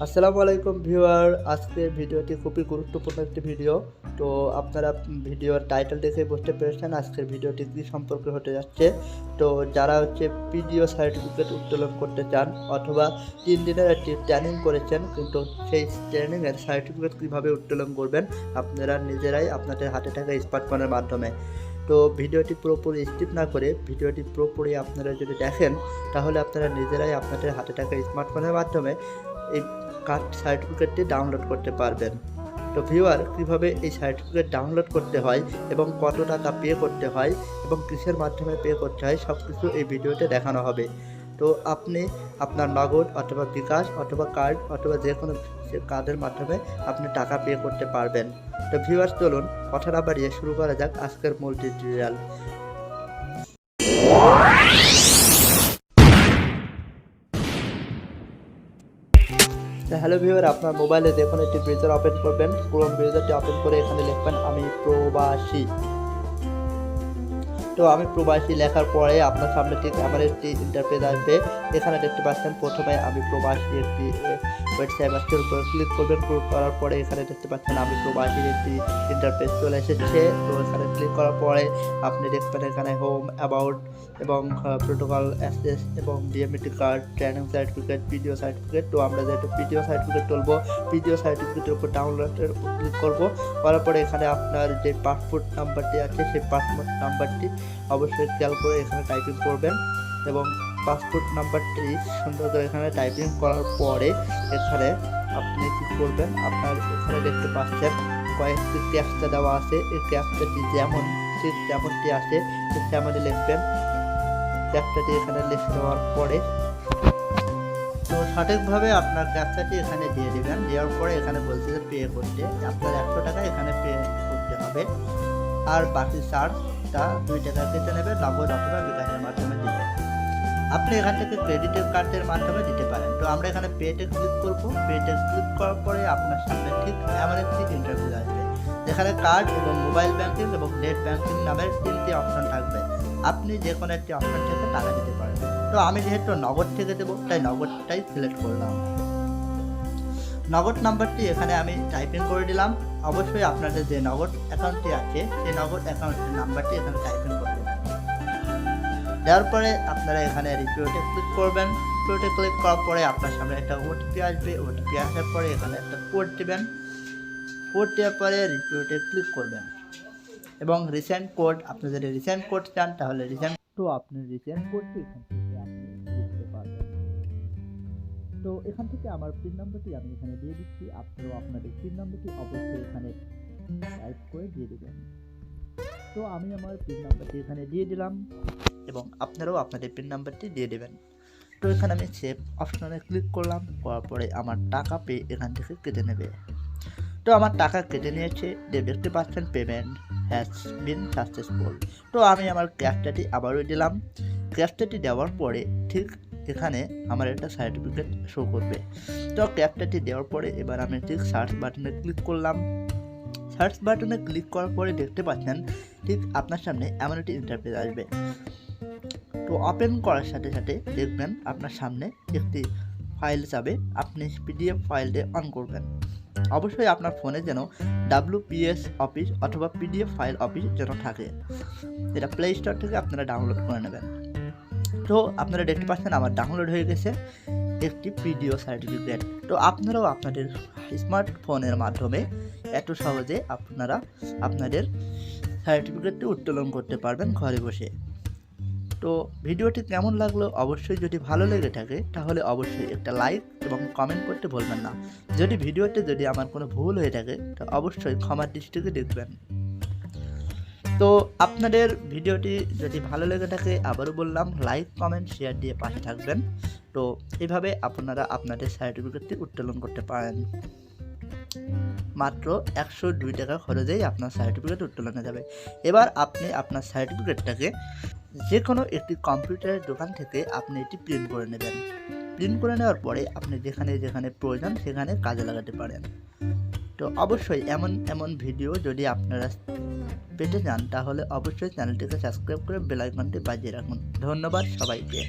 আসসালামু আলাইকুম ভিউয়ার, আজকের ভিডিওটি খুবই গুরুত্বপূর্ণ একটি ভিডিও। তো আপনারা ভিডিওর টাইটেল দেখে বুঝতে পেরেছেন আজকের ভিডিওটি কী সম্পর্কে হতে যাচ্ছে। তো যারা পিডিও সার্টিফিকেট উত্তোলন করতে চান অথবা 3 দিনের একটি ট্রেনিং করেছেন, কিন্তু সেই ট্রেনিংয়ের সার্টিফিকেট কীভাবে উত্তোলন করবেন আপনারা নিজেরাই আপনাদের হাতে থাকা স্মার্টফোনের মাধ্যমে। তো ভিডিওটি পুরোপুরি স্কিপ না করে ভিডিওটি পুরোপুরি আপনারা যদি দেখেন, তাহলে আপনারা নিজেরাই আপনাদের হাতে থাকা স্মার্টফোনের মাধ্যমে এই সার্টিফিকেটটি ডাউনলোড করতে পারবেন। তো ভিউয়ার, কীভাবে এই সার্টিফিকেট ডাউনলোড করতে হয় এবং কত টাকা পে করতে হয় এবং কিসের মাধ্যমে পে করতে হয় সব কিছু এই ভিডিওতে দেখানো হবে। তো আপনি আপনার নগদ অথবা বিকাশ অথবা কার্ড অথবা যে কোনো কার্ডের মাধ্যমে আপনি টাকা পে করতে পারবেন। তো ভিউয়ার, চলুন কথা না বাড়িয়ে শুরু করা যাক আজকের মূল টিউটোরিয়াল। হ্যালো ভিউয়ার, আপনার মোবাইলে দেখুন একটি ব্রাউজার ওপেন করবেন। ক্রোম ব্রাউজারটি ওপেন করে এখানে লিখবেন আমি প্রবাসী। তো আমি প্রবাসী লেখার পরে আপনার সামনে ঠিক আমার একটি ইন্টারফেস আসবে। এখানে দেখতে পাচ্ছেন প্রথমে আমি প্রবাসী একটি ওয়েবসাইটের উপর ক্লিক করবেন। ক্লিক করার পরে এখানে দেখতে পাচ্ছেন আমি প্রবাসীর একটি ইন্টারফেস চলে এসেছে। তো এখানে ক্লিক করার পরে আপনি দেখবেন এখানে হোম, অ্যাবাউট এবং প্রোটোকল অ্যাক্সেস এবং DMET card, training certificate, PDO certificate. তো আমরা যেহেতু পিডিও সার্টিফিকেট তুলবো, পিডিও সার্টিফিকেটের উপর ডাউনলোডের উপর ক্লিক করবো। করার পরে এখানে আপনার যে পাসপোর্ট নাম্বারটি আছে সেই পাসপোর্ট নাম্বারটি অবশ্যই খেয়াল করে এখানে টাইপিং করবেন এবং পাসপোর্ট নাম্বারটি সুন্দর করে এখানে টাইপিং করার পরে এখানে আপনি কী করবেন, আপনার এখানে দেখতে পাচ্ছেন কয়েকটি ক্যাপচা দেওয়া আছে। এই ক্যাপচাটি যেমনটি আছে ঠিক তেমনই লিখবেন। ক্যাপচাটি এখানে লিখে দেওয়ার পরে তো সঠিকভাবে আপনার ক্যাপচাটি এখানে দিয়ে দেবেন। দেওয়ার পরে এখানে বলছে যে পে করতে আপনার 100 টাকা এখানে পে করতে হবে, আর বাকি চার্জটা 2 টাকা কেটে নেবে নগদ অথবা বিকাশের মাধ্যমে দিবে। আপনি এখান থেকে ক্রেডিটের কার্ডের মাধ্যমে দিতে পারেন। তো আমরা এখানে পেতে ক্লিক করব। পেতে ক্লিক করার পরে আপনার সামনে ঠিক এমন একটি ইন্টারভিউ আসবে, যেখানে কার্ড এবং মোবাইল ব্যাংকিং এবং নেট ব্যাংকিং নামের 3টি অপশন থাকবে। আপনি যে কোনো একটি অপশন থেকে টাকা দিতে পারেন। তো আমি যেহেতু নগদ থেকে দেবো তাই নগদটাই সিলেক্ট করলাম। নগদ নাম্বারটি এখানে আমি টাইপিং করে দিলাম। অবশ্যই আপনাদের যে নগদ অ্যাকাউন্টটি আছে সেই নগদ অ্যাকাউন্টের নাম্বারটি এখানে টাইপিং করে দেবেন। দেওয়ার পরে আপনারা এখানে রিপিওতে ক্লিক করবেন। রিপিওতে ক্লিক করার পরে আপনার সামনে একটা ওটিপি আসবে। ওটিপি আসার পরে এখানে একটা কোড দেবেন। কোড দেওয়ার পরে রিপিওতে ক্লিক করবেন এবং রিসেন্ট কোড, আপনি যদি রিসেন্ট কোড চান তাহলে আপনি রিসেন্ট কোডটি এখান থেকে আপনি লিখতে পারবেন। তো এখান থেকে আমার পিন নাম্বারটি আমি এখানে দিয়ে দিচ্ছি। আপনারাও আপনাদের পিন নাম্বারটি অবশ্যই এখানে টাইপ করে দিয়ে দেবেন। তো আমি আমার পিন নাম্বারটি এখানে দিয়ে দিলাম এবং আপনারাও আপনাদের পিন নাম্বারটি দিয়ে দেবেন। তো এখানে আমি সেভ অপশনে ক্লিক করলাম। করার পরে আমার টাকা পে এখান থেকে কেটে নেবে। তো আমার টাকা কেটে নিয়েছে, দেখতে পাচ্ছেন পেমেন্ট হ্যাজ বিন সাকসেসফুল। তো আমি আমার ক্যাপচাটি আবারও দিলাম। ক্যাপচাটি দেওয়ার পরে ঠিক এখানে আমার একটা সার্টিফিকেট শো করবে। তো ক্যাপচাটি দেওয়ার পরে এবার আমি ঠিক সার্চ বাটনে ক্লিক করলাম। সার্চ বাটনে ক্লিক করার পরে দেখতে পাচ্ছেন ঠিক আপনার সামনে এমন একটি ইন্টারফেস আসবে। তো ওপেন করার সাথে সাথে দেখবেন আপনার সামনে একটি ফাইল যাবে। আপনি পিডিএফ ফাইলটি অন করবেন। অবশ্যই আপনার ফোনে যেন WPS অফিস অথবা পিডিএফ ফাইল অফিস যেন থাকে। এটা প্লে স্টোর থেকে আপনারা ডাউনলোড করে নেবেন। তো আপনারা দেখতে পাচ্ছেন আমার ডাউনলোড হয়ে গেছে একটি পিডিও সার্টিফিকেট। তো আপনারাও আপনাদের স্মার্টফোনের মাধ্যমে এত সহজে আপনারা আপনাদের সার্টিফিকেটটি উত্তোলন করতে পারবেন ঘরে বসে। তো ভিডিওটি কেমন লাগলো অবশ্যই, যদি ভালো লেগে থাকে তাহলে অবশ্যই একটা লাইক এবং কমেন্ট করতে ভুলবেন না। যদি আমার কোনো ভুল হয়ে থাকে তো অবশ্যই ক্ষমার দৃষ্টিতে দেখবেন। তো আপনাদের ভিডিওটি যদি ভালো লেগে থাকে আবারও বললাম লাইক, কমেন্ট, শেয়ার দিয়ে পাশে থাকবেন। তো এইভাবে আপনারা আপনাদের সার্টিফিকেটটি উত্তোলন করতে পারেন। মাত্র 102 টাকা খরচেই আপনার সার্টিফিকেট উত্তোলনে যাবে। এবার আপনি আপনার সার্টিফিকেটটাকে যে কোনো একটি কম্পিউটারের দোকান থেকে আপনি এটি প্রিন্ট করে নেবেন। প্রিন্ট করে নেওয়ার পরে আপনি যেখানে যেখানে প্রয়োজন সেখানে কাজে লাগাতে পারেন। তো অবশ্যই এমন ভিডিও যদি আপনারা পেতে চান তাহলে অবশ্যই চ্যানেলটিকে সাবস্ক্রাইব করে বেল আইকনটি বাজিয়ে রাখুন। ধন্যবাদ সবাইকে।